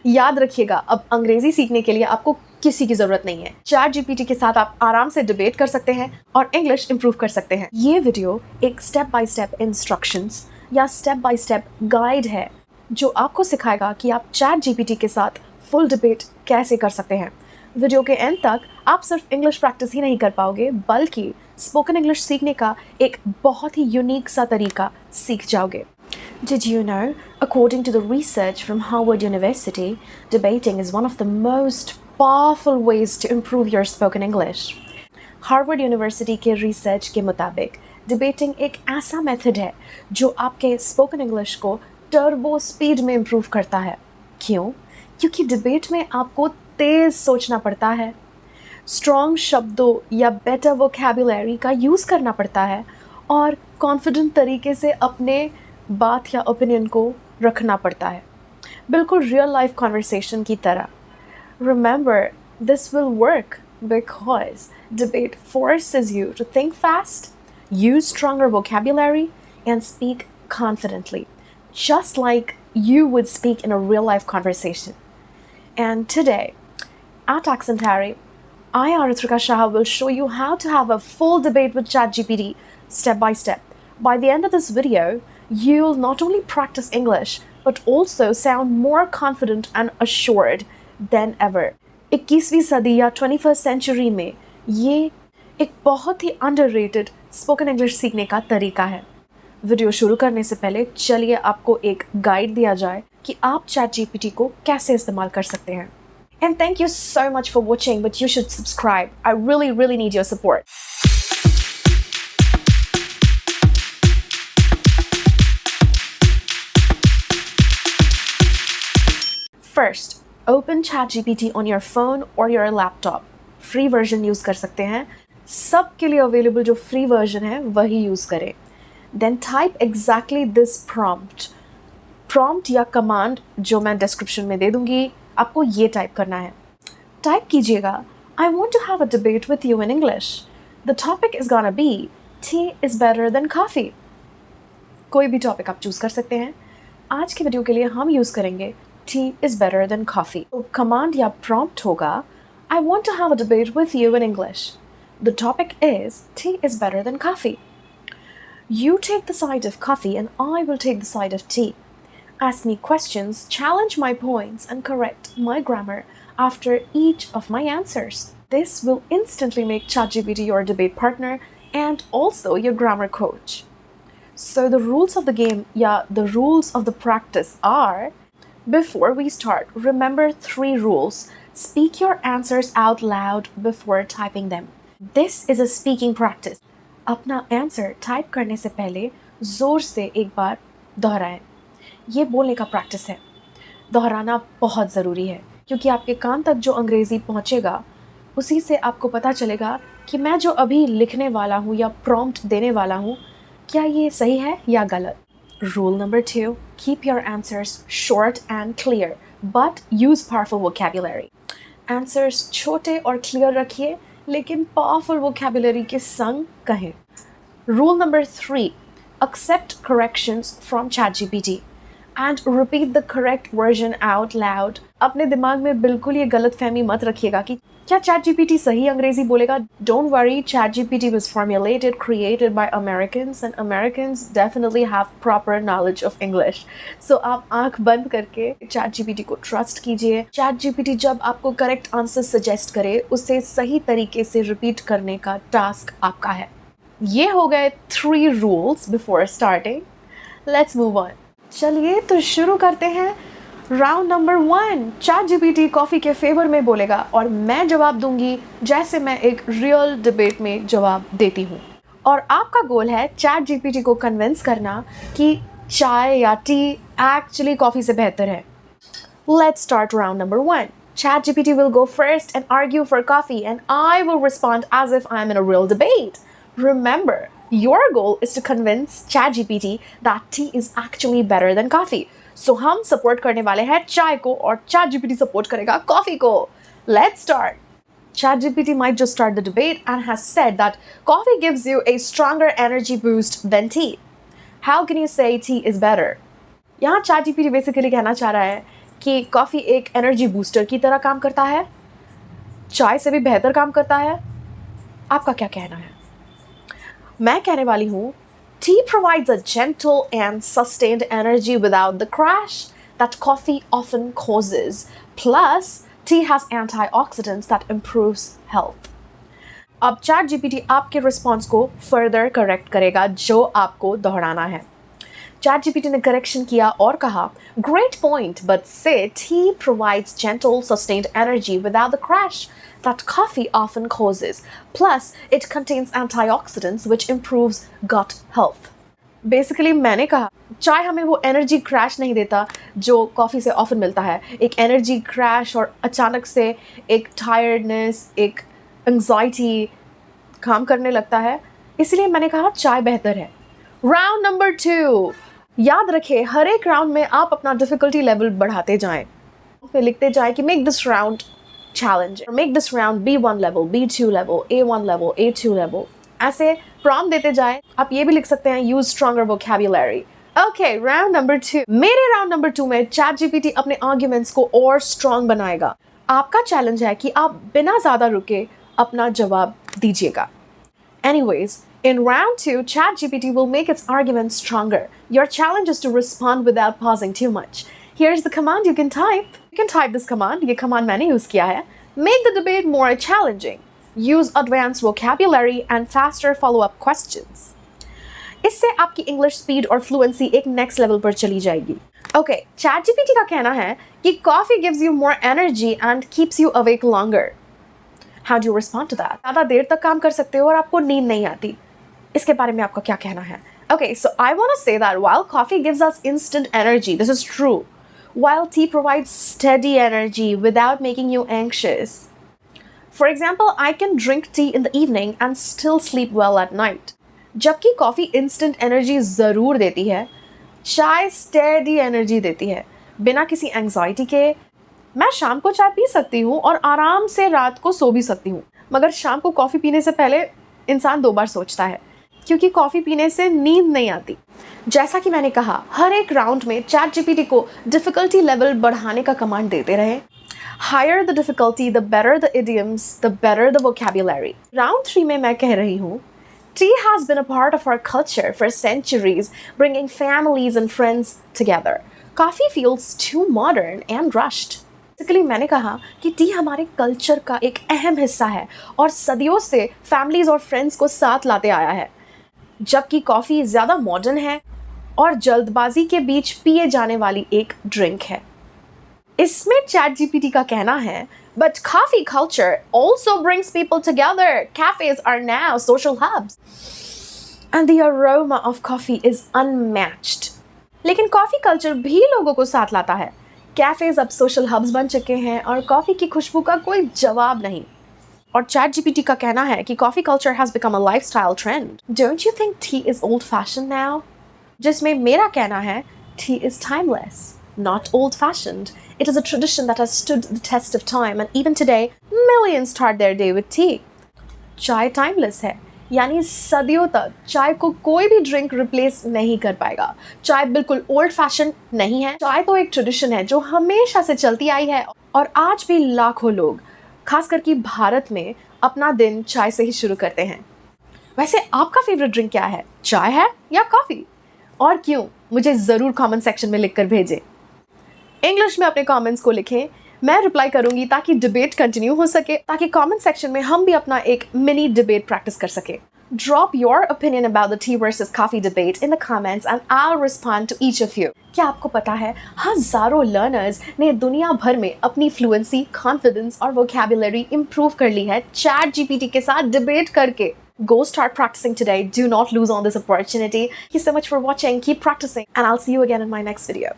याद रखिएगा, अब अंग्रेजी सीखने के लिए आपको किसी की जरूरत नहीं है। चैट जीपीटी के साथ आप आराम से डिबेट कर सकते हैं और इंग्लिश इंप्रूव कर सकते हैं। ये वीडियो एक स्टेप बाय स्टेप इंस्ट्रक्शंस या स्टेप बाय स्टेप गाइड है जो आपको सिखाएगा कि आप चैट जीपीटी के साथ फुल डिबेट कैसे कर सकते हैं। वीडियो के एंड तक आप सिर्फ इंग्लिश प्रैक्टिस ही नहीं कर पाओगे, बल्कि स्पोकन इंग्लिश सीखने का एक बहुत ही यूनिक सा तरीका सीख जाओगे। Did you know, according to the research from Harvard University, debating is one of the most powerful ways to improve your spoken English. Harvard University के रिसर्च के मुताबिक डिबेटिंग एक ऐसा मेथड है जो आपके स्पोकन इंग्लिश को टर्बो स्पीड में इम्प्रूव करता है। क्यों? क्योंकि डिबेट में आपको तेज़ सोचना पड़ता है, स्ट्रॉन्ग शब्दों या बेटर वोकैबुलरी का यूज़ करना पड़ता है और कॉन्फिडेंट तरीके से अपने बात या ओपिनियन को रखना पड़ता है, बिल्कुल रियल लाइफ कॉन्वर्सेशन की तरह। Remember, this will work because debate forces you to think fast, use stronger vocabulary and speak confidently, just like you would speak in a real life conversation. And today, at Accent Harry, I, Aritrika Shah, will show you how to have a full debate with ChatGPT step by step. By the end of this video, you'll not only practice English, but also sound more confident and assured than ever. 21वीं सदी या 21st century में ये एक बहुत ही underrated spoken English सीखने का तरीका है। वीडियो शुरू करने से पहले चलिए आपको एक गाइड दिया जाए कि आप चैट जीपीटी को कैसे इस्तेमाल कर सकते हैं। And thank you so much for watching, but you should subscribe. I really need your support. First, open ChatGPT on your phone और your laptop. Free version use कर सकते हैं, सबके लिए अवेलेबल जो फ्री वर्जन है वही use करें। Then type exactly this prompt या कमांड जो मैं डिस्क्रिप्शन में दे दूंगी, आपको ये टाइप करना है। टाइप कीजिएगा, I want to have a debate with you in English. The topic is gonna be tea is better than coffee. कोई भी टॉपिक आप चूज कर सकते हैं। आज के वीडियो के लिए हम यूज करेंगे tea is better than coffee. तो कमांड या प्रॉम्प्ट होगा, I want to have a debate with you in English. The topic is tea is better than coffee. You take the side of coffee and I will take the side of tea. Ask me questions, challenge my points, and correct my grammar after each of my answers. This will instantly make ChatGPT your debate partner and also your grammar coach. So the rules of the game, the rules of the practice are, before we start, remember 3 rules. Speak your answers out loud before typing them. This is a speaking practice. अपना answer type करने से पहले ज़ोर से एक बार दोहराएं। ये बोलने का प्रैक्टिस है। दोहराना बहुत ज़रूरी है क्योंकि आपके कान तक जो अंग्रेज़ी पहुँचेगा उसी से आपको पता चलेगा कि मैं जो अभी लिखने वाला हूँ या प्रॉम्प्ट देने वाला हूँ, क्या ये सही है या गलत। Rule number 2, keep your answers short and clear but use powerful vocabulary. Answers छोटे और क्लियर रखिए, लेकिन पावरफुल वोकैबुलरी के संग कहें। Rule number 3, accept corrections from ChatGPT and repeat the correct version out loud. अपने दिमाग में बिल्कुल ये गलतफहमी मत रखिएगा कि क्या ChatGPT सही अंग्रेजी बोलेगा। Don't worry, ChatGPT was formulated, created by Americans and Americans definitely have proper knowledge of English. So आप आंख बंद करके ChatGPT को ट्रस्ट कीजिए। ChatGPT जब आपको करेक्ट आंसर सजेस्ट करे, उसे सही तरीके से रिपीट करने का टास्क आपका है। ये हो गए 3 rules before starting. Let's move on. चलिए तो शुरू करते हैं। राउंड नंबर 1, ChatGPT कॉफ़ी के फेवर में बोलेगा और मैं जवाब दूंगी जैसे मैं एक रियल डिबेट में जवाब देती हूँ। और आपका गोल है ChatGPT को कन्विंस करना कि चाय या टी एक्चुअली कॉफ़ी से बेहतर है। Let's start round number 1. ChatGPT will go first and argue for coffee and I will respond as if I'm in a real debate. Remember, your goal is to convince ChatGPT that tea is actually better than coffee. So हम support करने वाले हैं चाय को और ChatGPT support करेगा coffee को। Let's start. ChatGPT might just start the debate and has said that coffee gives you a stronger energy boost than tea. How can you say tea is better? यहाँ ChatGPT basically कहना चाह रहा है कि coffee एक energy booster की तरह काम करता है, चाय से भी बेहतर काम करता है? आपका क्या कहना है? मैं कहने वाली हूँ, tea provides a gentle and sustained energy without the crash that coffee often causes. Plus, tea has antioxidants that improves health. अब चैट जीपीटी आपके रिस्पॉन्स को फर्दर करेक्ट करेगा जो आपको दोहराना है। चैट जीपीटी ने करेक्शन किया और कहा, ग्रेट पॉइंट, बट से T provides gentle sustained energy without the crash that coffee often causes. Plus, it contains antioxidants which improves gut health. Basically मैंने कहा चाय हमें वो एनर्जी क्रैश नहीं देता जो कॉफ़ी से ऑफन मिलता है। एक एनर्जी क्रैश और अचानक से एक टायर्डनेस, एक एंग्जाइटी काम करने लगता है, इसलिए मैंने कहा चाय बेहतर है। राउंड नंबर 2, याद रखें हर एक राउंड में आप अपना डिफ़िकल्टी लेवल बढ़ाते जाएं। फिर लिखते जाएं कि make this round challenging, make this round B1 level, B2 level, A1 level, A2 level. ऐसे प्रॉम्प्ट देते जाएं। आप ये भी लिख सकते हैं use stronger vocabulary. Okay, round number 2. मेरे राउंड नंबर 2 में चैट जीपीटी अपने आर्ग्यूमेंट्स को और स्ट्रॉन्ग बनाएगा। आपका चैलेंज है कि आप बिना ज़्यादा रुके अपना जवाब दीजिएगा। Anyways, in round 2, ChatGPT will make its arguments stronger. Your challenge is to respond without pausing too much. Here's the command you can type. You can type this command. ये command मैंने use किया है. Make the debate more challenging. Use advanced vocabulary and faster follow-up questions. इससे आपकी English speed और fluency एक next level पर चली जाएगी. Okay, ChatGPT का कहना है कि coffee gives you more energy and keeps you awake longer. How do you respond to that? ज़्यादा देर तक काम कर सकते हो और आपको नींद नहीं आती। इसके बारे में आपका क्या कहना है? Okay, so I want to say that while coffee gives us instant energy, this is true. While tea provides steady energy without making you anxious. For example, I can drink tea in the evening and still sleep well at night. जबकि coffee instant energy ज़रूर देती है, चाय steady energy देती है। बिना किसी anxiety के मैं शाम को चाय पी सकती हूँ और आराम से रात को सो भी सकती हूँ, मगर शाम को कॉफ़ी पीने से पहले इंसान 2 बार सोचता है क्योंकि कॉफ़ी पीने से नींद नहीं आती। जैसा कि मैंने कहा, हर एक राउंड में चैट जीपीटी को डिफ़िकल्टी लेवल बढ़ाने का कमांड देते रहे। Higher the difficulty, the better the idioms, the better the vocabulary. Round 3 में मैं कह रही हूँ, tea has been a part of our culture for centuries, bringing families and friends together. Coffee feels too modern and rushed. Basically मैंने कहा कि T हमारे culture का एक अहम हिस्सा है और सदियों से फैमिलीज और फ्रेंड्स को साथ लाते आया है, जबकि कॉफ़ी ज़्यादा मॉडर्न है और जल्दबाजी के बीच पिए जाने वाली एक ड्रिंक है। इसमें चैट जीपीटी का कहना है, but coffee culture also brings people together. Cafes are now social hubs. And the aroma of coffee is unmatched. लेकिन कॉफ़ी कल्चर भी लोगों को साथ लाता है। कैफ़ेज़ अब सोशल हब्स बन चुके हैं और कॉफ़ी की खुशबू का कोई जवाब नहीं। और चैट जीपीटी का कहना है कि coffee culture has become a lifestyle trend. Don't you think T is old fashion now? जिसमें मेरा कहना है T is timeless, not old-fashioned. It is a tradition that has stood the test of time, and even today, millions start their day with tea. चाय timeless है, यानी सदियों तक चाय को कोई भी ड्रिंक रिप्लेस नहीं कर पाएगा। चाय बिल्कुल ओल्ड फैशन नहीं है। चाय तो एक ट्रेडिशन है जो हमेशा से चलती आई है और आज भी लाखों लोग, खास करके भारत में, अपना दिन चाय से ही शुरू करते हैं। वैसे आपका फेवरेट ड्रिंक क्या है? चाय है या कॉफ़ी? और क्यों? मुझे ज़रूर कमेंट सेक्शन में लिखकर भेजें। इंग्लिश में अपने कमेंट्स को लिखें, मैं रिप्लाई करूंगी ताकि डिबेट कंटिन्यू हो सके, ताकि कमेंट सेक्शन में हम भी अपना एक मिनी डिबेट प्रैक्टिस कर सके। Drop your opinion about the tea versus coffee debate in the comments and I'll respond to each of you. क्या आपको पता है हजारों लर्नर्स ने दुनिया भर में अपनी फ्लुएंसी, कॉन्फिडेंस और वोकैबुलरी इंप्रूव कर ली है चैट जीपीटी के साथ डिबेट करके। Go start practicing today. Do not lose on this opportunity. Thank you so much for watching. Keep practicing and I'll see you again in my next video.